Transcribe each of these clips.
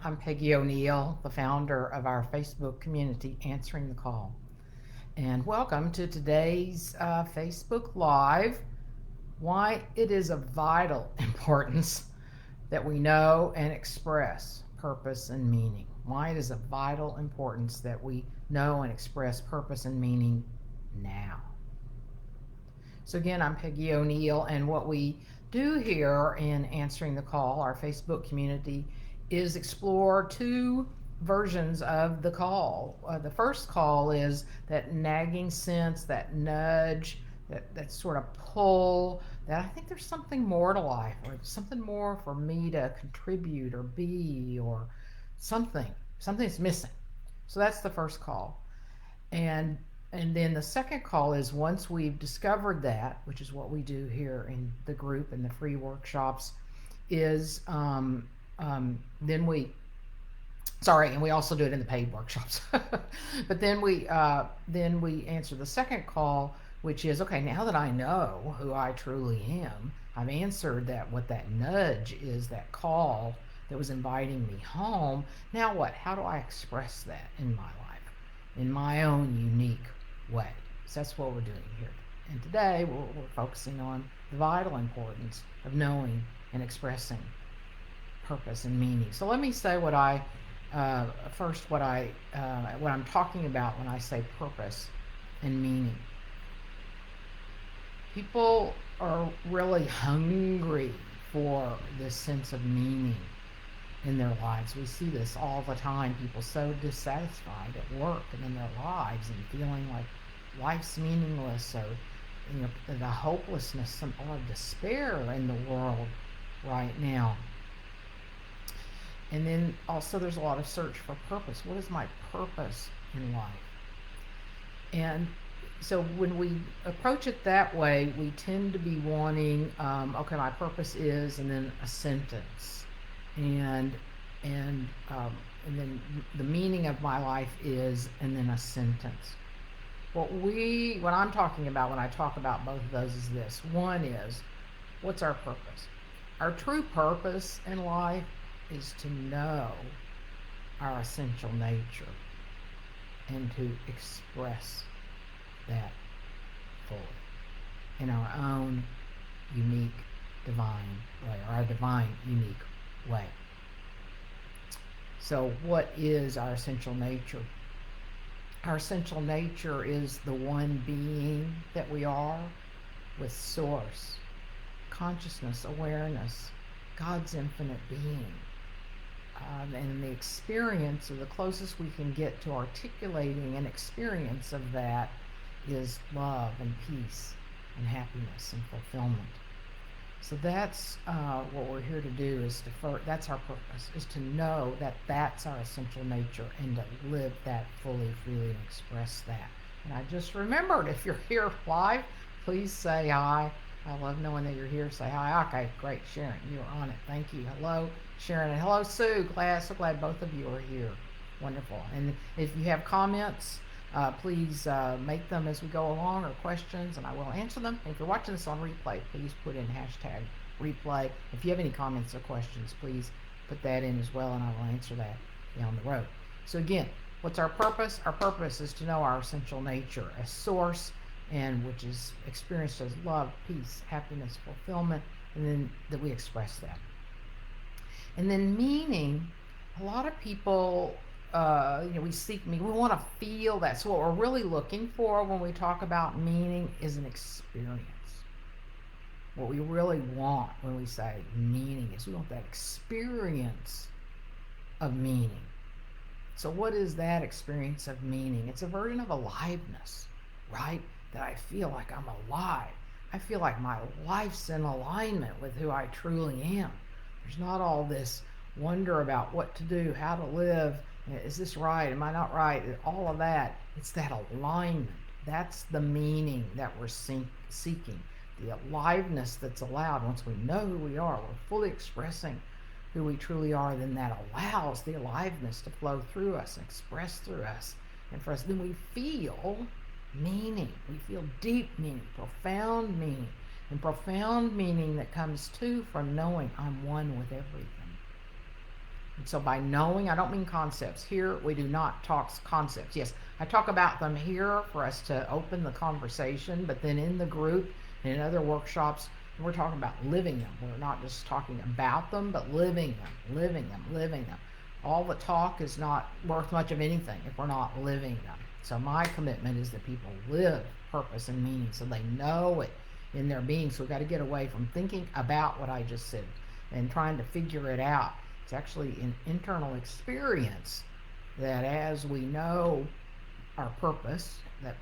I'm Peggy O'Neill, the founder of our Facebook community, Answering the Call. And welcome to today's Facebook Live. Why it is of vital importance that we know and express purpose and meaning. Why it is of vital importance that we know and express purpose and meaning now. So, again, I'm Peggy O'Neill, and what we do here in Answering the Call, our Facebook community, is explore two versions of the call. The first call is that nagging sense, that nudge, that sort of pull, that I think there's something more to life, or something more for me to contribute or be, or something's missing. So that's the first call. And then the second call is once we've discovered that, which is what we do here in the group and the free workshops, is then we sorry, and we also do it in the paid workshops. But then we answer the second call, which is okay. Now that I know who I truly am, I've answered that what that nudge is, that call that was inviting me home. Now what? How do I express that in my life, in my own unique way? So that's what we're doing here. And today we're focusing on the vital importance of knowing and expressing purpose and meaning. So let me say what I first what I'm talking about when I say purpose and meaning. People are really hungry for this sense of meaning in their lives. We see this all the time. People so dissatisfied at work and in their lives and feeling like life's meaningless, or the hopelessness or despair in the world right now. And then also there's a lot of search for purpose. What is my purpose in life? And so when we approach it that way, we tend to be wanting, okay, my purpose is, and then a sentence, and then the meaning of my life is, and then a sentence. What I'm talking about when I talk about both of those is this. One is, what's our purpose? Our true purpose in life is to know our essential nature and to express that fully in our own unique divine way, or our divine unique way. So what is our essential nature? Our essential nature is the one being that we are, with source, consciousness, awareness, God's infinite being. And the experience, or the closest we can get to articulating an experience of that, is love and peace and happiness and fulfillment. So that's what we're here to do, that's our purpose, is to know that that's our essential nature and to live that fully, freely, and express that. And I just remembered, if you're here live, please say hi. I love knowing that you're here. Say hi. Okay, great, Sharon, you're on it. Thank you. Hello, Sharon, and hello, Sue. So glad both of you are here. Wonderful. And if you have comments, please make them as we go along, or questions, and I will answer them. And if you're watching this on replay, please put in hashtag replay. If you have any comments or questions, please put that in as well, and I will answer that down the road. So again, what's our purpose? Our purpose is to know our essential nature as source, and which is experienced as love, peace, happiness, fulfillment, and then that we express that. And then meaning, a lot of people, we seek meaning. We want to feel that. So what we're really looking for when we talk about meaning is an experience. What we really want when we say meaning is we want that experience of meaning. So what is that experience of meaning? It's a version of aliveness, right? That I feel like I'm alive. I feel like my life's in alignment with who I truly am. There's not all this wonder about what to do, how to live, is this right, am I not right, all of that. It's that alignment. That's the meaning that we're seeking. The aliveness that's allowed once we know who we are, we're fully expressing who we truly are, then that allows the aliveness to flow through us and express through us. And for us, then we feel meaning. We feel deep meaning, profound meaning. And profound meaning that comes too from knowing I'm one with everything. And so by knowing, I don't mean concepts. Here we do not talk concepts. Yes, I talk about them here for us to open the conversation, but then in the group and in other workshops, we're talking about living them. We're not just talking about them, but living them, living them, living them. All the talk is not worth much of anything if we're not living them. So my commitment is that people live purpose and meaning so they know it in their being. So we've got to get away from thinking about what I just said and trying to figure it out. It's actually an internal experience that as we know our purpose, that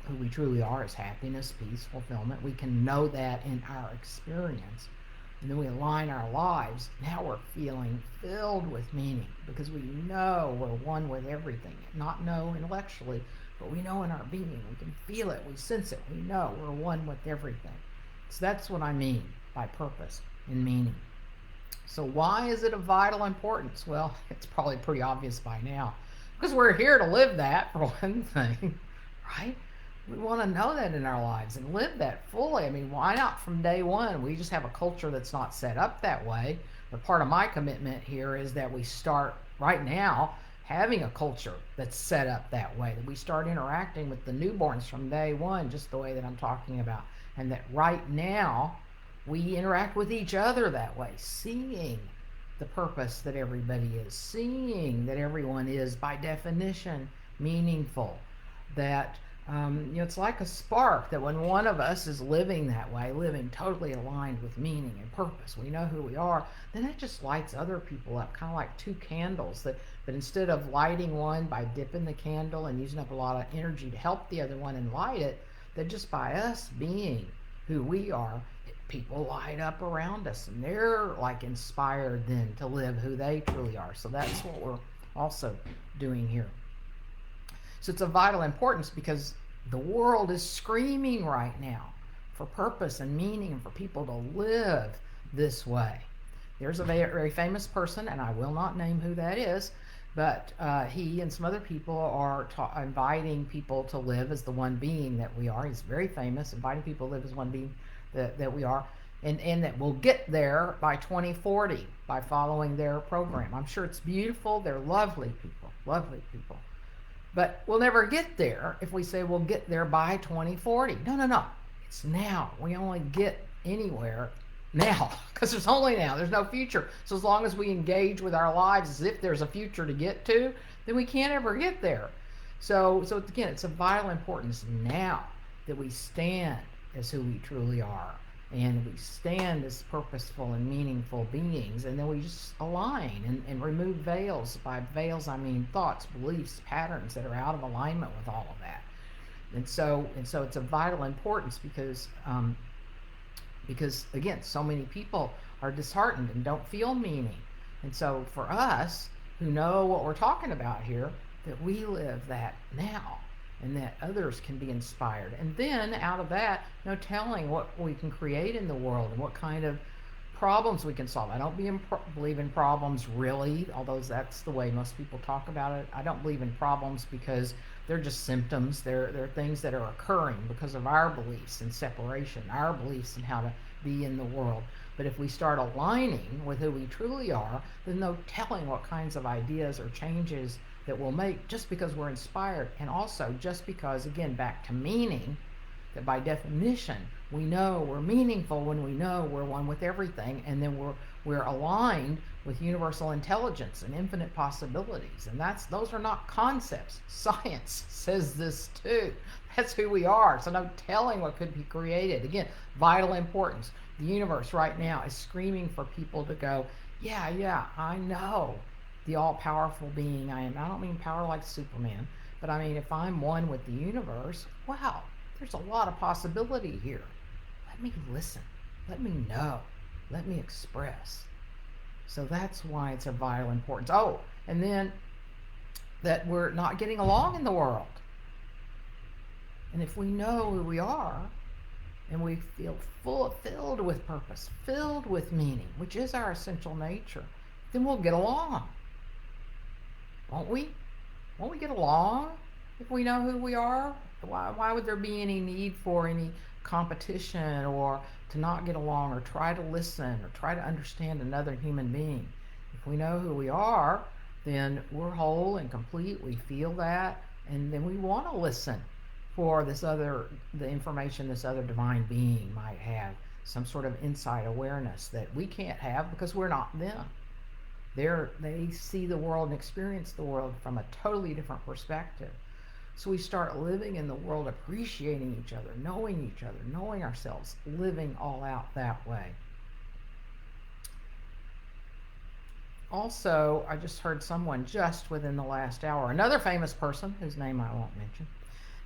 who we truly are is happiness, peace, fulfillment, we can know that in our experience. And then we align our lives. Now we're feeling filled with meaning because we know we're one with everything. Not know intellectually, but we know in our being. We can feel it. We sense it. We know we're one with everything. So that's what I mean by purpose and meaning. So why is it of vital importance? Well, it's probably pretty obvious by now. Because we're here to live that, for one thing, right? We want to know that in our lives and live that fully. I mean, why not from day one? We just have a culture that's not set up that way. But part of my commitment here is that we start right now having a culture that's set up that way, that we start interacting with the newborns from day one, just the way that I'm talking about. And that right now we interact with each other that way, seeing the purpose that everybody is, seeing that everyone is by definition meaningful, that it's like a spark, that when one of us is living that way, living totally aligned with meaning and purpose, we know who we are, then it just lights other people up, kind of like two candles, that instead of lighting one by dipping the candle and using up a lot of energy to help the other one and light it, that just by us being who we are, people light up around us and they're like inspired then to live who they truly are. So that's what we're also doing here. So it's of vital importance because the world is screaming right now for purpose and meaning and for people to live this way. There's a very famous person, and I will not name who that is, but he and some other people are inviting people to live as the one being that we are. He's very famous, inviting people to live as one being that we are, and that we'll get there by 2040 by following their program. I'm sure it's beautiful. They're lovely people, lovely people. But we'll never get there if we say we'll get there by 2040. No. It's now. We only get anywhere now because there's only now. There's no future. So as long as we engage with our lives as if there's a future to get to, then we can't ever get there. So again, it's of vital importance now that we stand as who we truly are, and we stand as purposeful and meaningful beings, and then we just align and remove veils. By veils I mean thoughts, beliefs, patterns that are out of alignment with all of that. And so it's of vital importance because again, so many people are disheartened and don't feel meaning. And so for us who know what we're talking about here, that we live that now, and that others can be inspired. And then out of that, telling what we can create in the world and what kind of problems we can solve. I don't believe in problems really, although that's the way most people talk about it. I don't believe in problems because they're just symptoms. They're things that are occurring because of our beliefs in separation, our beliefs in how to be in the world. But if we start aligning with who we truly are, then no telling what kinds of ideas or changes that we'll make just because we're inspired, and also just because, again, back to meaning, that by definition we know we're meaningful when we know we're one with everything, and then we're aligned with universal intelligence and infinite possibilities. And those are not concepts. Science says this too. That's who we are. So no telling what could be created. Again, vital importance. The universe right now is screaming for people to go, yeah, I know the all-powerful being I am. I don't mean power like Superman, but I mean if I'm one with the universe, wow, there's a lot of possibility here. Let me listen. Let me know. Let me express. So that's why it's of vital importance. Oh, and then that we're not getting along in the world. And if we know who we are, and we feel filled with purpose, filled with meaning, which is our essential nature, then we'll get along. Won't we? Won't we get along if we know who we are? Why would there be any need for any competition or to not get along or try to listen or try to understand another human being? If If we know who we are, then we're whole and complete. We feel that, and then we want to listen for the information this other divine being might have, some sort of insight awareness that we can't have because we're not them. They see the world and experience the world from a totally different perspective. So we start living in the world, appreciating each other, knowing ourselves, living all out that way. Also, I just heard someone just within the last hour, another famous person whose name I won't mention,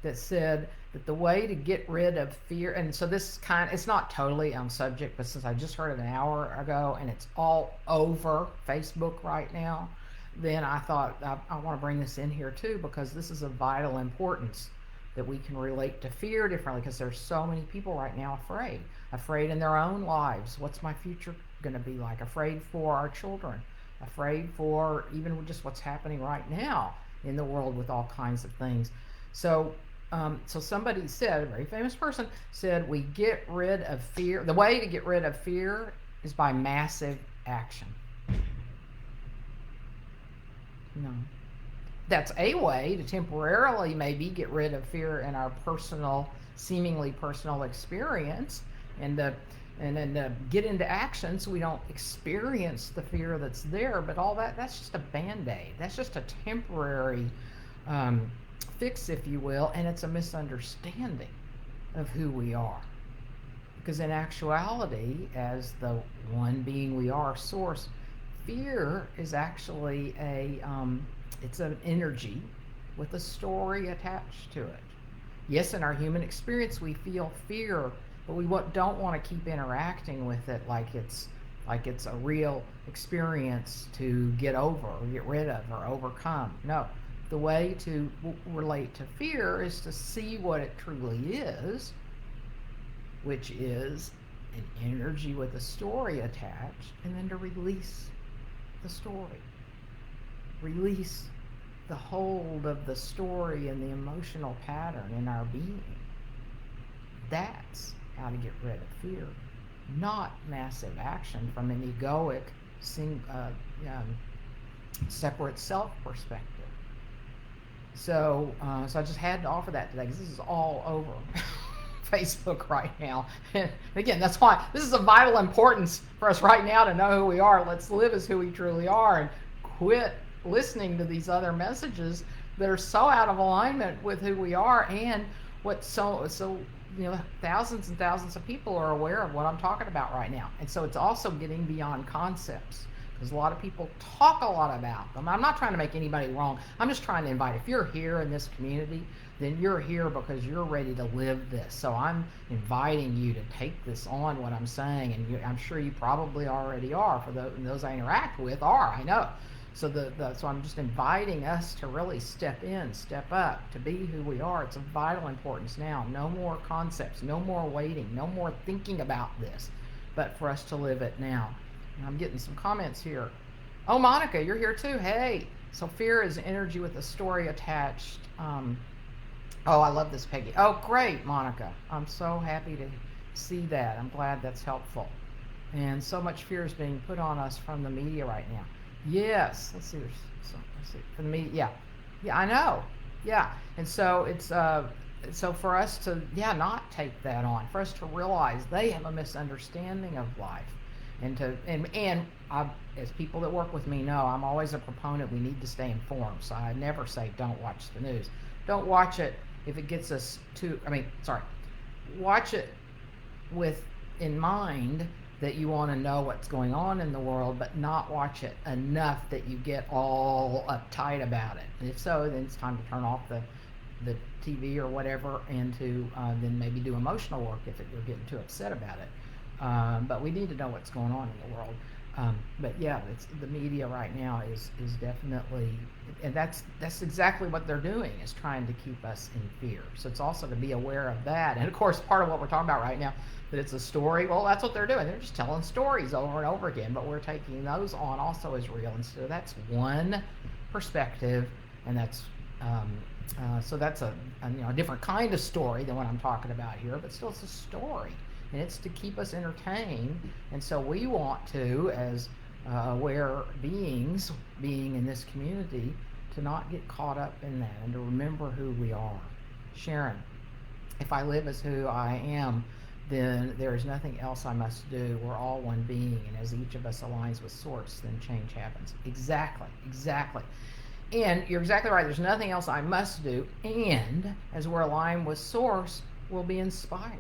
that said that the way to get rid of fear, and so it's not totally on subject, but since I just heard it an hour ago and it's all over Facebook right now, then I thought I want to bring this in here too, because this is of vital importance, that we can relate to fear differently, because there's so many people right now afraid in their own lives. What's my future going to be like? Afraid for our children, afraid for even just what's happening right now in the world with all kinds of things. So somebody said, a very famous person said, we get rid of fear. The way to get rid of fear is by massive action. No. That's a way to temporarily maybe get rid of fear in our seemingly personal experience, and then get into action so we don't experience the fear that's there. But all that's just a Band-Aid. That's just a temporary fix, if you will, and it's a misunderstanding of who we are. Because in actuality, as the one being we are, source, fear is actually it's an energy with a story attached to it. Yes, in our human experience we feel fear, but we don't want to keep interacting with it like it's a real experience to get over or get rid of or overcome. No, the way to relate to fear is to see what it truly is, which is an energy with a story attached, and then to release the story. Release the hold of the story and the emotional pattern in our being. That's how to get rid of fear, not massive action from an egoic, separate self perspective. So I just had to offer that today, because this is all over Facebook right now. And again, that's why this is of vital importance for us right now to know who we are. Let's live as who we truly are and quit listening to these other messages that are so out of alignment with who we are, and what thousands and thousands of people are aware of what I'm talking about right now. And so it's also getting beyond concepts, because a lot of people talk a lot about them. I'm not trying to make anybody wrong. I'm just trying to invite, if you're here in this community, then you're here because you're ready to live this. So I'm inviting you to take this on, what I'm saying, and I'm sure you probably already are. For those I interact with are, I know. So so I'm just inviting us to really step in, step up, to be who we are. It's of vital importance now. No more concepts, no more waiting, no more thinking about this, but for us to live it now. And I'm getting some comments here. Oh, Monica, you're here too. Hey. So fear is energy with a story attached. Oh, I love this, Peggy. Oh, great, Monica. I'm so happy to see that. I'm glad that's helpful. And so much fear is being put on us from the media right now. Yes. Let's see. From the media. Yeah, I know. Yeah. And so it's so for us to not take that on, for us to realize they have a misunderstanding of life, and as people that work with me know, I'm always a proponent. We need to stay informed. So I never say don't watch the news. Don't watch it if it gets us watch it with in mind that you want to know what's going on in the world, but not watch it enough that you get all uptight about it. And if so, then it's time to turn off the TV or whatever, and to then maybe do emotional work if you're getting too upset about it. But we need to know what's going on in the world. But yeah, the media right now is definitely, and that's exactly what they're doing, is trying to keep us in fear. So it's also to be aware of that. And of course, part of what we're talking about right now, that it's a story, well, that's what they're doing. They're just telling stories over and over again, but we're taking those on also as real. And so that's one perspective, and that's so that's a different kind of story than what I'm talking about here, but still it's a story. And it's to keep us entertained. And so we want to, as aware beings being in this community, to not get caught up in that and to remember who we are. Sharon, if I live as who I am, then there is nothing else I must do. We're all one being, and as each of us aligns with Source, then change happens. Exactly, exactly. And you're exactly right. There's nothing else I must do. And as we're aligned with Source, we'll be inspired.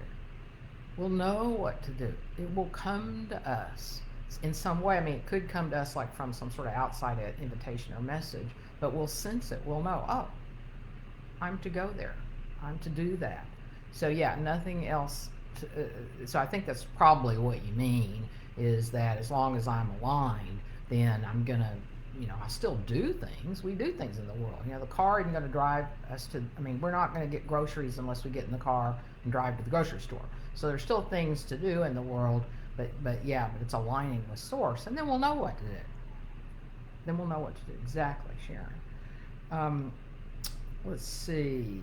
We'll know what to do. It will come to us in some way. I mean, it could come to us like from some sort of outside invitation or message, but we'll sense it. We'll know, oh, I'm to go there. I'm to do that. So yeah, nothing else. So I think that's probably what you mean, is that as long as I'm aligned, then I'm going to, I still do things. We do things in the world. The car isn't going to drive us to, we're not going to get groceries unless we get in the car and drive to the grocery store. So there's still things to do in the world, but it's aligning with Source, and then we'll know what to do. Exactly, Sharon. Let's see.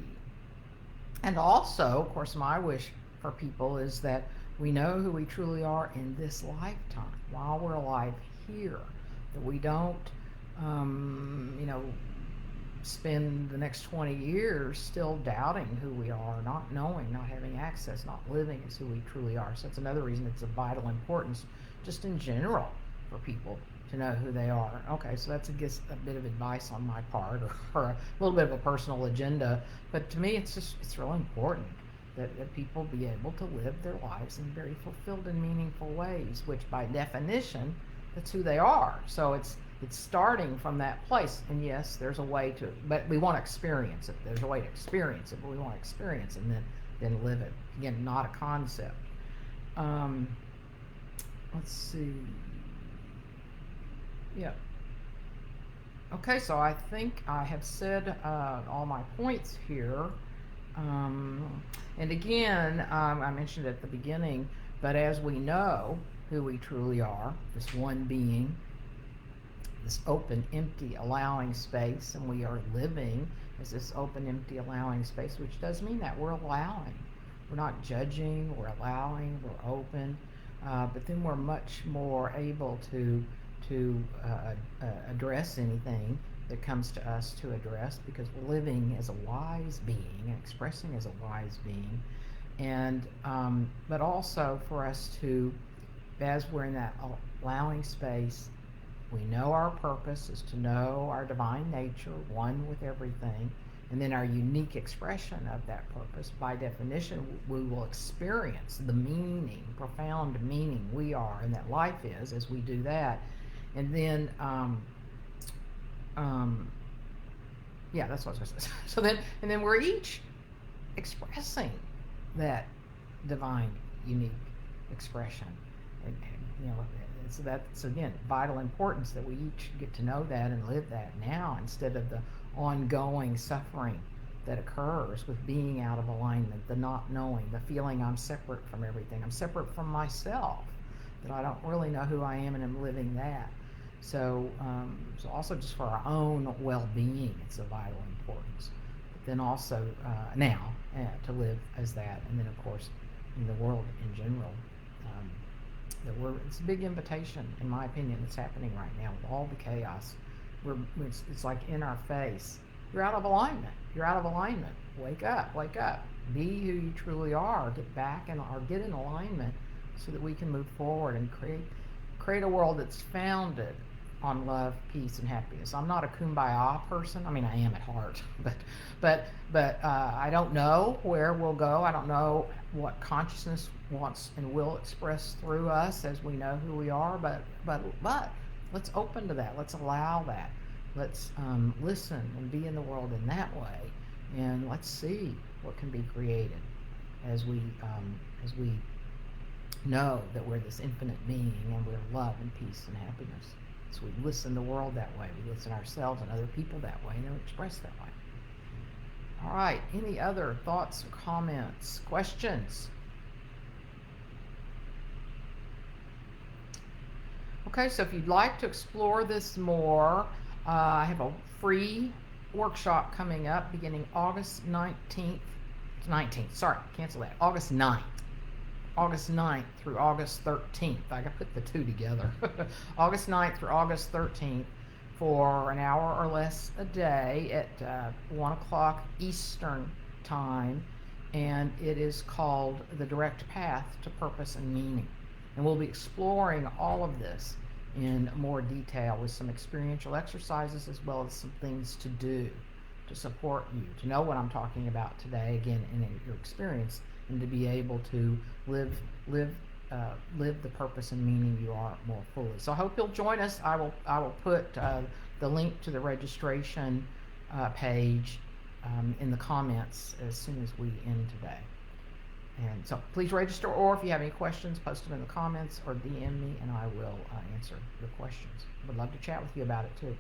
And also, of course, my wish for people is that we know who we truly are in this lifetime while we're alive here, that we don't spend the next 20 years still doubting who we are, not knowing, not having access, not living as who we truly are. So that's another reason it's of vital importance just in general for people to know who they are. Okay, so that's a bit of advice on my part, or a little bit of a personal agenda, but to me it's really important that people be able to live their lives in very fulfilled and meaningful ways, which by definition, that's who they are. So it's starting from that place. And yes, there's a way to, but we want to experience it. There's a way to experience it, but we want to experience it and then live it. Again, not a concept. Let's see. Yeah. Okay, so I think I have said all my points here. And again, I mentioned at the beginning, but as we know who we truly are, this one being, this open, empty, allowing space, and we are living as this open, empty, allowing space, which does mean that we're allowing. We're not judging, we're allowing, we're open, but then we're much more able to address anything that comes to us to address, because we're living as a wise being and expressing as a wise being. And but also for us to, as we're in that allowing space, we know our purpose is to know our divine nature, one with everything, and then our unique expression of that purpose. By definition, we will experience the meaning, profound meaning we are and that life is as we do that. And then yeah, that's what I was going to say. So then we're each expressing that divine, unique expression. And so that's, again, vital importance that we each get to know that and live that now, instead of the ongoing suffering that occurs with being out of alignment, the not knowing, the feeling I'm separate from everything. I'm separate from myself, that I don't really know who I am and I'm living that. So also just for our own well-being, it's of vital importance. But then also now to live as that, and then of course in the world in general, it's a big invitation, in my opinion, that's happening right now with all the chaos. It's like in our face. You're out of alignment. You're out of alignment. Wake up. Wake up. Be who you truly are. Get back or get in alignment, so that we can move forward and create a world that's founded on love, peace, and happiness. I'm not a kumbaya person. I am at heart, but I don't know where we'll go. I don't know what consciousness wants and will express through us as we know who we are. But let's open to that. Let's allow that. Let's listen and be in the world in that way, and let's see what can be created as we know that we're this infinite being and we're love and peace and happiness. So we listen the world that way. We listen ourselves and other people that way, and then we express that way. All right. Any other thoughts, comments, questions? Okay, so if you'd like to explore this more, I have a free workshop coming up beginning August 19th. August 9th. August 9th through August 13th. I got to put the two together. August 9th through August 13th for an hour or less a day at 1 o'clock Eastern Time. And it is called The Direct Path to Purpose and Meaning. And we'll be exploring all of this in more detail with some experiential exercises as well as some things to do to support you, to know what I'm talking about today, again, in your experience, and to be able to live the purpose and meaning you are more fully. So I hope you'll join us. I will put the link to the registration page in the comments as soon as we end today. And so please register, or if you have any questions, post them in the comments or DM me and I will answer your questions. Would love to chat with you about it too.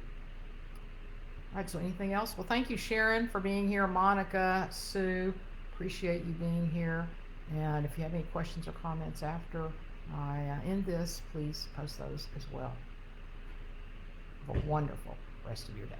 All right, so anything else? Well, thank you, Sharon, for being here. Monica, Sue, appreciate you being here. And if you have any questions or comments after I end this, please post those as well. Have a wonderful rest of your day.